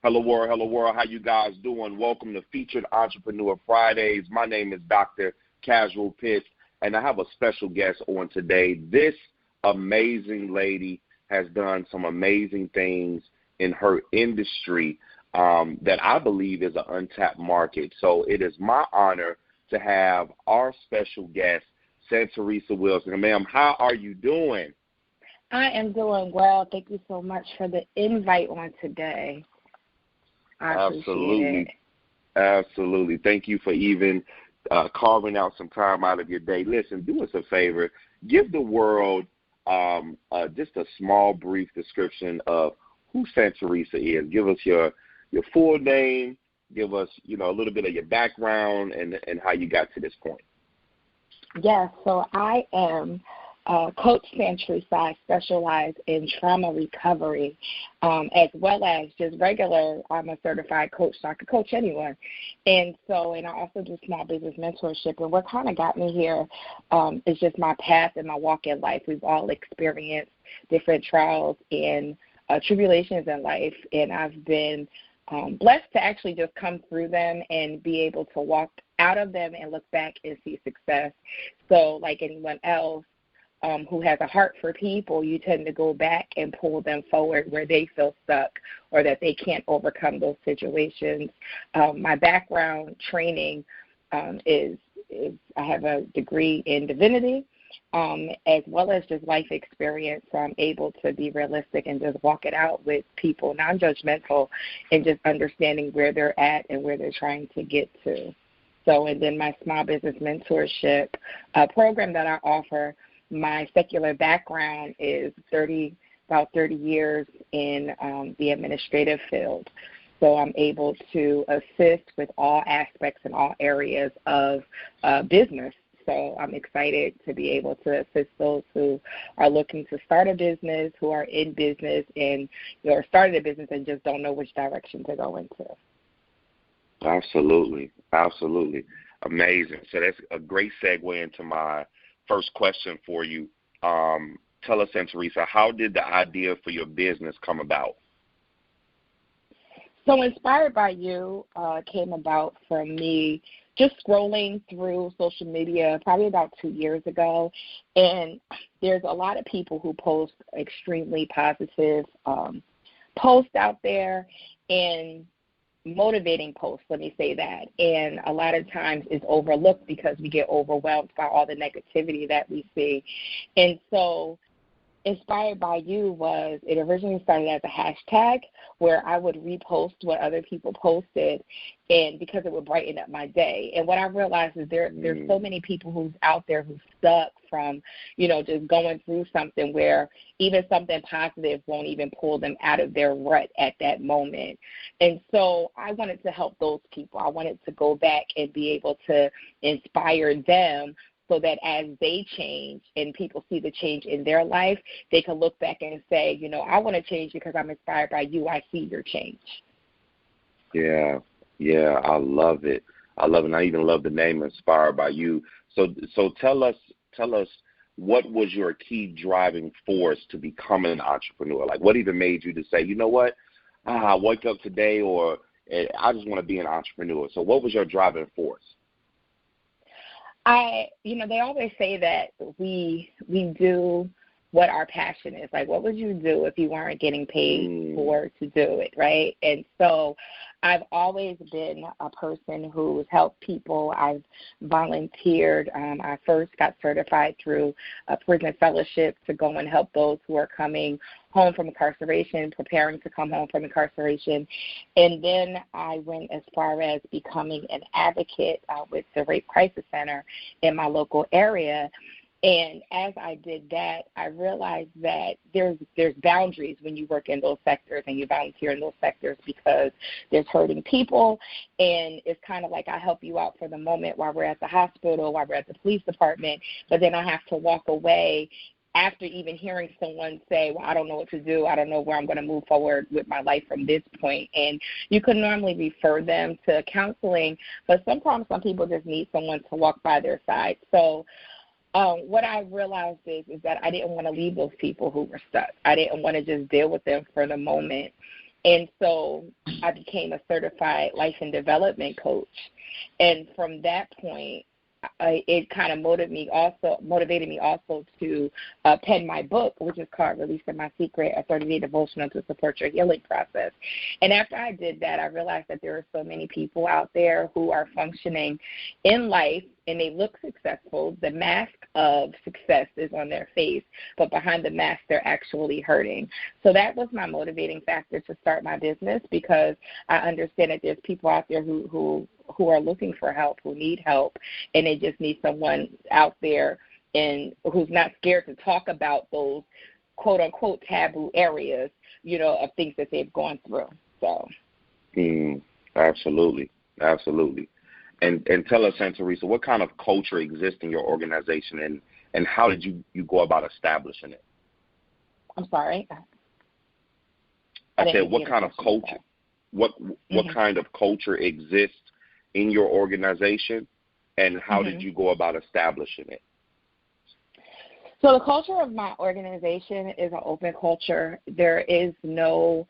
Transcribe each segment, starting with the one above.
Hello world. How you guys doing? Welcome to Featured Entrepreneur Fridays. My name is Dr. Casual Pitts, and I have a special guest on today. This amazing lady has done some amazing things in her industry that I believe is an untapped market. So it is my honor to have our special guest, Santeresa Wilson. And ma'am, how are you doing? I am doing well. Thank you so much for the invite on today. I appreciate it. Absolutely. Thank you for even carving out some time out of your day. Listen, do us a favor. Give the world just a small, brief description of who Santeresa is. Give us your full name. Give us, a little bit of your background and how you got to this point. Yes, so I am Coach Santeresa. I specialize in trauma recovery as well as just regular. I'm a certified coach, so I could coach anyone. And I also do small business mentorship. And what kind of got me here is just my path and my walk in life. We've all experienced different trials and tribulations in life, and I've been blessed to actually just come through them and be able to walk out of them and look back and see success. So like anyone else who has a heart for people, you tend to go back and pull them forward where they feel stuck or that they can't overcome those situations. My background training is I have a degree in divinity, as well as just life experience. So I'm able to be realistic and just walk it out with people, non-judgmental, and just understanding where they're at and where they're trying to get to. So, and then my small business mentorship program that I offer, my secular background is about 30 years in the administrative field. So I'm able to assist with all aspects and all areas of business. So I'm excited to be able to assist those who are looking to start a business, who are in business and or started a business and just don't know which direction to go into. Absolutely. Amazing. So that's a great segue into my first question for you. Tell us, Santeresa, how did the idea for your business come about? So Inspired by You came about from me just scrolling through social media probably about 2 years ago, and there's a lot of people who post extremely positive posts out there and motivating posts, let me say that, and a lot of times it's overlooked because we get overwhelmed by all the negativity that we see. And so Inspired by You it originally started as a hashtag where I would repost what other people posted, and because it would brighten up my day. And what I realized is there's so many people who's out there who's stuck from, just going through something where even something positive won't even pull them out of their rut at that moment. And so I wanted to help those people. I wanted to go back and be able to inspire them so that as they change and people see the change in their life, they can look back and say, I want to change because I'm inspired by you. I see your change. Yeah, I love it. And I even love the name Inspired by You. So tell us what was your key driving force to becoming an entrepreneur? Like what even made you to say, you know what, I wake up today or I just want to be an entrepreneur. So what was your driving force? They always say that we do what our passion is. Like, what would you do if you weren't getting paid to do it, right? And so I've always been a person who's helped people. I've volunteered. I first got certified through a prison fellowship to go and help those who are coming home from incarceration, preparing to come home from incarceration. And then I went as far as becoming an advocate with the Rape Crisis Center in my local area. And as I did that, I realized that there's boundaries when you work in those sectors and you volunteer in those sectors because there's hurting people. And it's kind of like I help you out for the moment while we're at the hospital, while we're at the police department, but then I have to walk away after even hearing someone say, well, I don't know what to do. I don't know where I'm going to move forward with my life from this point. And you could normally refer them to counseling, but sometimes some people just need someone to walk by their side. So what I realized is that I didn't want to leave those people who were stuck. I didn't want to just deal with them for the moment. And so I became a certified life and development coach. And from that point, it kind of motivated me also to pen my book, which is called Releasing My Secret, a 30-day devotional to support your healing process. And after I did that, I realized that there are so many people out there who are functioning in life, and they look successful. The mask of success is on their face, but behind the mask, they're actually hurting. So that was my motivating factor to start my business, because I understand that there's people out there who are looking for help, who need help, and they just need someone out there and who's not scared to talk about those quote-unquote taboo areas, of things that they've gone through. So, absolutely. And tell us, Santeresa, what kind of culture exists in your organization, and how did you go about establishing it? I'm sorry? I said, what kind of culture? What kind of culture exists in your organization, and how did you go about establishing it? So the culture of my organization is an open culture. There's no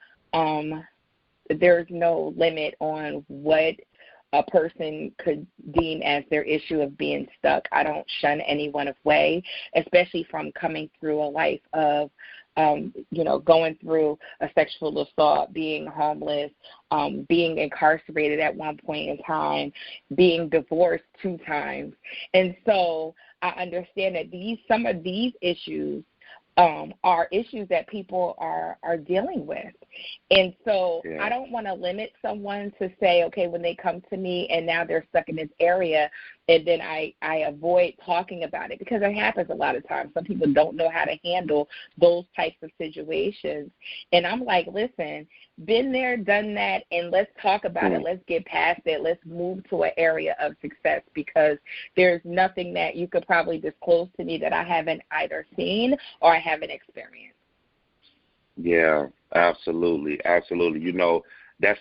limit on what a person could deem as their issue of being stuck. I don't shun anyone away, especially from coming through a life of going through a sexual assault, being homeless, being incarcerated at one point in time, being divorced 2 times. And so I understand that some of these issues are issues that people are dealing with. And so I don't want to limit someone to say, okay, when they come to me and now they're stuck in this area, and then I avoid talking about it, because it happens a lot of times. Some people don't know how to handle those types of situations. And I'm like, listen, been there, done that, and let's talk about it. Let's get past it. Let's move to an area of success, because there's nothing that you could probably disclose to me that I haven't either seen or I haven't experienced. Yeah, absolutely. That's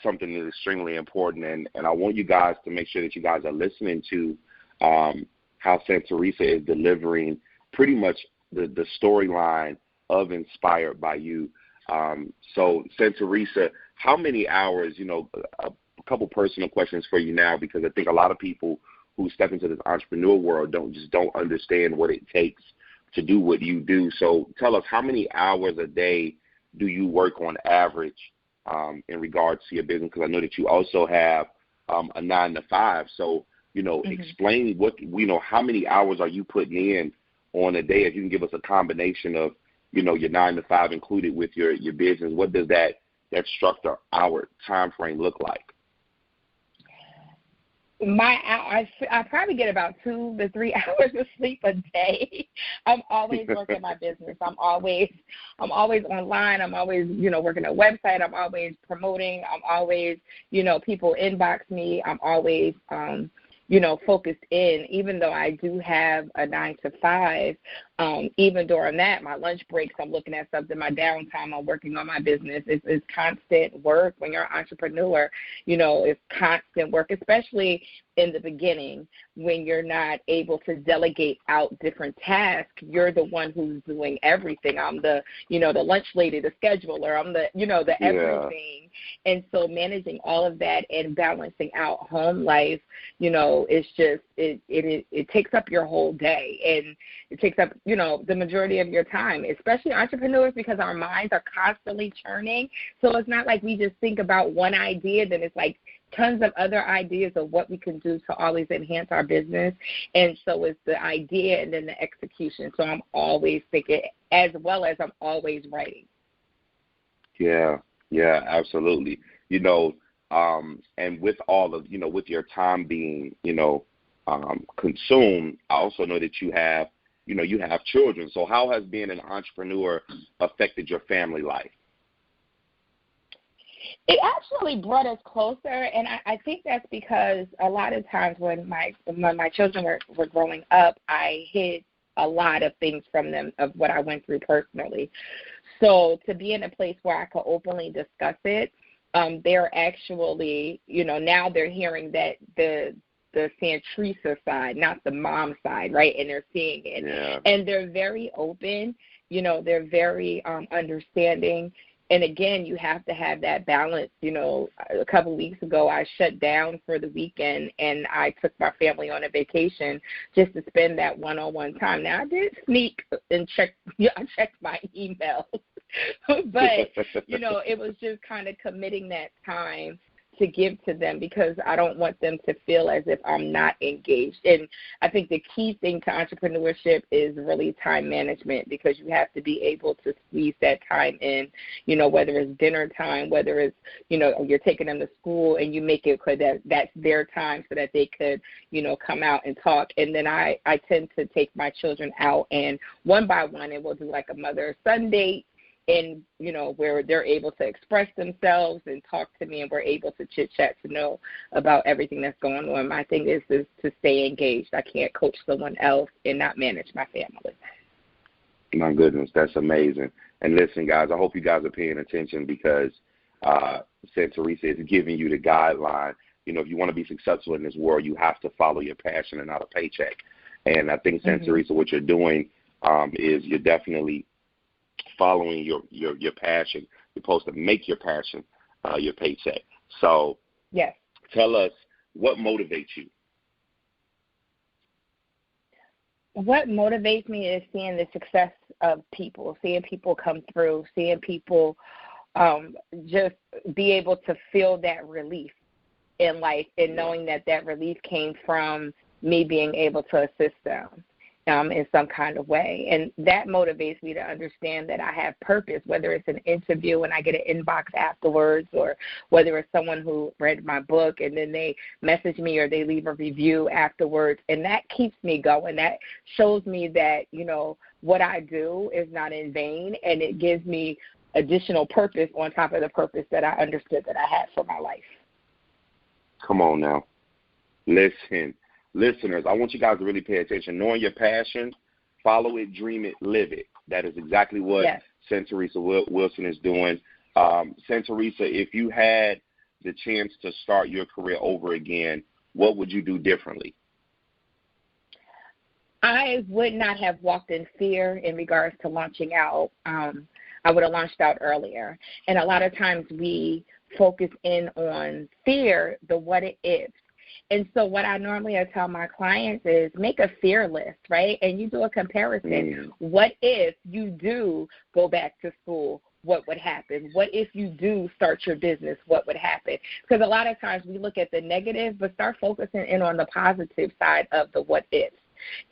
something that's extremely important, and I want you guys to make sure that you guys are listening to how Santeresa is delivering pretty much the storyline of Inspired by You. So, Santeresa, how many hours, a couple personal questions for you now, because I think a lot of people who step into this entrepreneur world don't understand what it takes to do what you do. So tell us, how many hours a day do you work on average in regards to your business? Because I know that you also have a 9-to-5. So, explain how many hours are you putting in on a day? If you can give us a combination of, your 9-to-5 included with your business, what does that structure hour time frame look like? I probably get about 2 to 3 hours of sleep a day. I'm always working my business. I'm always online. I'm always, working a website. I'm always promoting. I'm always, people inbox me. I'm always, focused in, even though I do have a 9-to-5. Even during that, my lunch breaks, I'm looking at something. My downtime, I'm working on my business. It's constant work. When you're an entrepreneur, it's constant work, especially in the beginning when you're not able to delegate out different tasks. You're the one who's doing everything. I'm the lunch lady, the scheduler. I'm the everything. And so managing all of that and balancing out home life, it's just, it takes up your whole day, and it takes up, the majority of your time, especially entrepreneurs, because our minds are constantly churning. So it's not like we just think about one idea, then it's like tons of other ideas of what we can do to always enhance our business. And so it's the idea and then the execution. So I'm always thinking, as well as I'm always writing. Yeah, absolutely. And with all of, with your time being, consumed, I also know that you have children. So how has being an entrepreneur affected your family life? It actually brought us closer, and I think that's because a lot of times when my children were growing up, I hid a lot of things from them of what I went through personally. So to be in a place where I could openly discuss it, they're actually, now they're hearing that the Santeresa side, not the mom side, right? And they're seeing it. Yeah. And they're very open, they're very understanding. And again, you have to have that balance. You know, a couple of weeks ago, I shut down for the weekend, and I took my family on a vacation just to spend that one-on-one time. Now, I did sneak and I checked my email, but, you know, it was just kind of committing that time to give to them, because I don't want them to feel as if I'm not engaged. And I think the key thing to entrepreneurship is really time management, because you have to be able to squeeze that time in, you know, whether it's dinner time, whether it's, you know, you're taking them to school, and you make it because that's their time so that they could, you know, come out and talk. And then I tend to take my children out, and one by one, and we'll do like a mother-son date, and, you know, where they're able to express themselves and talk to me, and we're able to chit-chat to know about everything that's going on. My thing is to stay engaged. I can't coach someone else and not manage my family. My goodness, that's amazing. And listen, guys, I hope you guys are paying attention, because Santeresa is giving you the guideline. You know, if you want to be successful in this world, you have to follow your passion and not a paycheck. And I think, Santeresa, what you're doing is you're definitely following your passion. You're supposed to make your passion your paycheck. So yes, tell us, what motivates you? What motivates me is seeing the success of people, seeing people come through, seeing people just be able to feel that relief in life, and knowing that relief came from me being able to assist them in some kind of way. And that motivates me to understand that I have purpose, whether it's an interview and I get an inbox afterwards, or whether it's someone who read my book and then they message me or they leave a review afterwards. And that keeps me going. That shows me that, you know, what I do is not in vain, and it gives me additional purpose on top of the purpose that I understood that I had for my life. Come on now. Listen. Listeners, I want you guys to really pay attention. Knowing your passion, follow it, dream it, live it. That is exactly what Santeresa Wilson is doing. Santeresa, if you had the chance to start your career over again, what would you do differently? I would not have walked in fear in regards to launching out. I would have launched out earlier. And a lot of times we focus in on fear, the what it is. And so what I normally tell my clients is make a fear list, right? And you do a comparison. What if you do go back to school? What would happen? What if you do start your business? What would happen? Because a lot of times we look at the negative, but start focusing in on the positive side of the what if.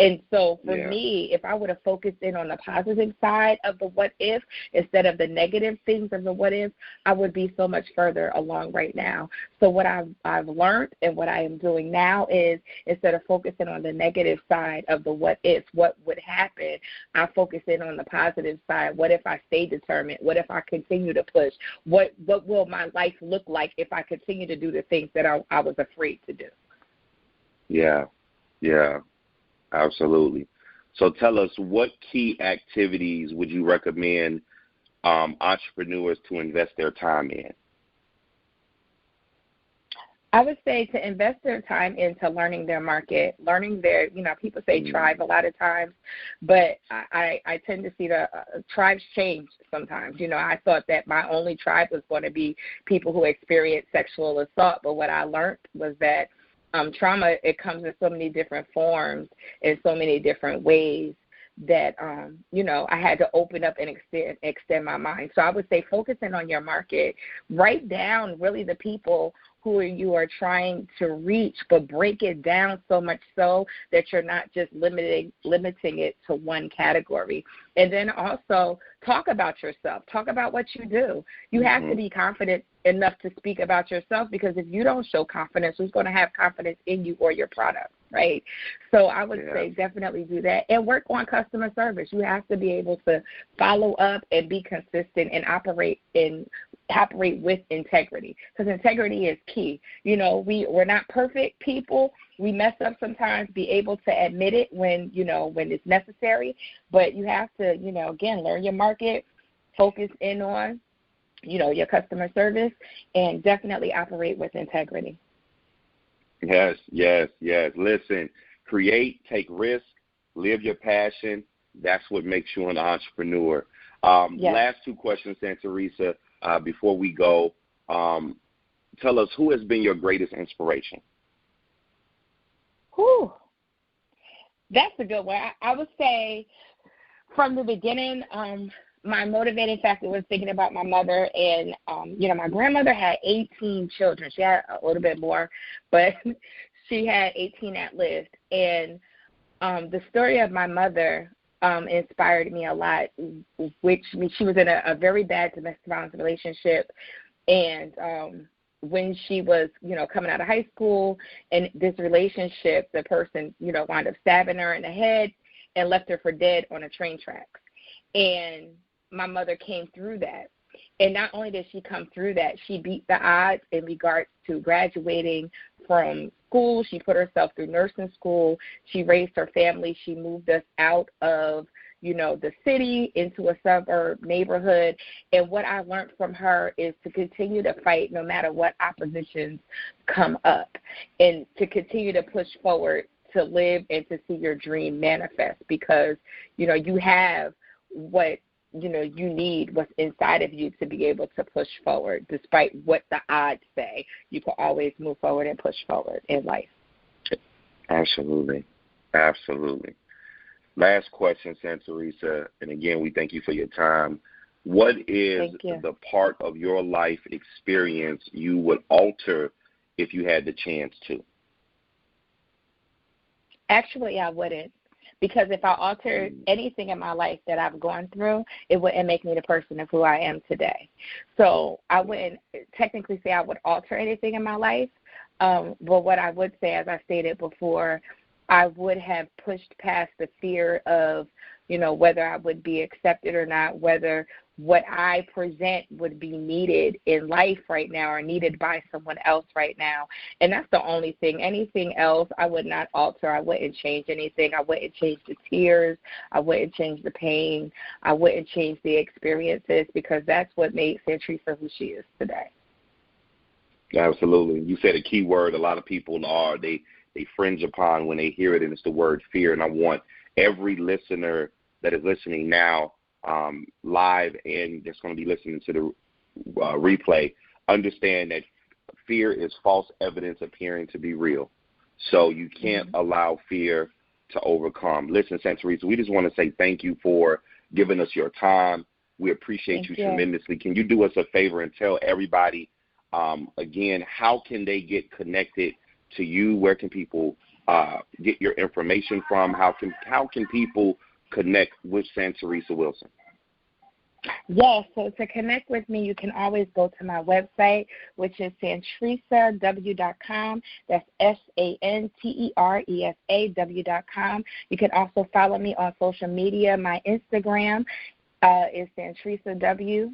And so for me, if I would have focused in on the positive side of the what if instead of the negative things of the what if, I would be so much further along right now. So what I've learned and what I am doing now is, instead of focusing on the negative side of the what if, what would happen, I focus in on the positive side. What if I stay determined? What if I continue to push? What will my life look like if I continue to do the things that I was afraid to do? Yeah. Absolutely. So tell us, what key activities would you recommend entrepreneurs to invest their time in? I would say to invest their time into learning their market, learning their, people say tribe a lot of times, but I tend to see the tribes change sometimes. I thought that my only tribe was going to be people who experience sexual assault, but what I learned was that trauma, it comes in so many different forms in so many different ways that, I had to open up and extend my mind. So I would say focusing on your market, write down really the people who you are trying to reach, but break it down so much so that you're not just limiting it to one category. And then also talk about yourself. Talk about what you do. You have to be confident enough to speak about yourself, because if you don't show confidence, who's going to have confidence in you or your product, right? So I would say definitely do that, and work on customer service. You have to be able to follow up and be consistent and operate with integrity, because integrity is key. We're not perfect people. We mess up sometimes. Be able to admit it when it's necessary, but you have to, again, learn your market, focus in on your customer service, and definitely operate with integrity. Yes. Listen, create, take risks, live your passion. That's what makes you an entrepreneur. Yes. Last two questions, Santeresa, before we go. Tell us, who has been your greatest inspiration? Whew. That's a good one. I would say from the beginning, my motivating factor was thinking about my mother. And, my grandmother had 18 children. She had a little bit more, but she had 18 that lived. And the story of my mother inspired me a lot, which she was in a very bad domestic violence relationship. And when she was, coming out of high school, and this relationship, the person, wound up stabbing her in the head and left her for dead on a train tracks. And my mother came through that. And not only did she come through that, she beat the odds in regards to graduating from school. She put herself through nursing school. She raised her family. She moved us out of, the city into a suburb neighborhood. And what I learned from her is to continue to fight no matter what oppositions come up, and to continue to push forward, to live and to see your dream manifest, because, you have what, you need, what's inside of you to be able to push forward. Despite what the odds say, you can always move forward and push forward in life. Absolutely. Absolutely. Last question, Santeresa, and again, we thank you for your time. What is the part of your life experience you would alter if you had the chance to? Actually, I wouldn't. Because if I altered anything in my life that I've gone through, it wouldn't make me the person of who I am today. So I wouldn't technically say I would alter anything in my life. But what I would say, as I stated before, I would have pushed past the fear of, whether I would be accepted or not, whether what I present would be needed in life right now or needed by someone else right now. And that's the only thing. Anything else I would not alter. I wouldn't change anything. I wouldn't change the tears. I wouldn't change the pain. I wouldn't change the experiences, because that's what made Santeresa who she is today. Absolutely. You said a key word a lot of people they fringe upon when they hear it, and it's the word fear. And I want every listener that is listening now, live, and that's going to be listening to the replay, understand that fear is false evidence appearing to be real. So you can't allow fear to overcome. Listen, Santeresa, we just want to say thank you for giving us your time. We appreciate you tremendously. Can you do us a favor and tell everybody, again, how can they get connected to you? Where can people get your information from? How can people connect with Santeresa Wilson? Yes, so to connect with me, you can always go to my website, which is santeresaw.com. That's SANTERESAW.com. You can also follow me on social media. My Instagram is Santeresa W,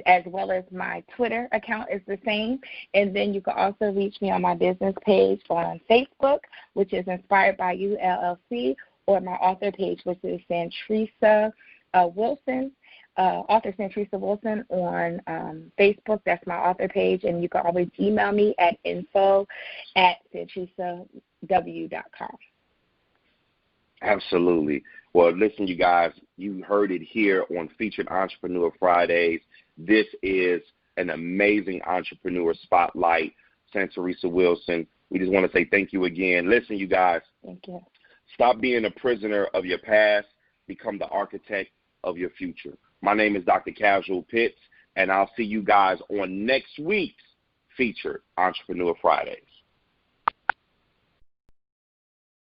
as well as my Twitter account is the same. And then you can also reach me on my business page on Facebook, which is Inspired by You, LLC, or my author page, which is Santeresa Wilson. Author Santeresa Wilson on Facebook. That's my author page. And you can always email me at info@santeresaw.com. Absolutely. Well, listen, you guys, you heard it here on Featured Entrepreneur Fridays. This is an amazing entrepreneur spotlight, Santeresa Wilson. We just want to say thank you again. Listen, you guys. Thank you. Stop being a prisoner of your past. Become the architect of your future. My name is Dr. Casual Pitts, and I'll see you guys on next week's Featured Entrepreneur Fridays.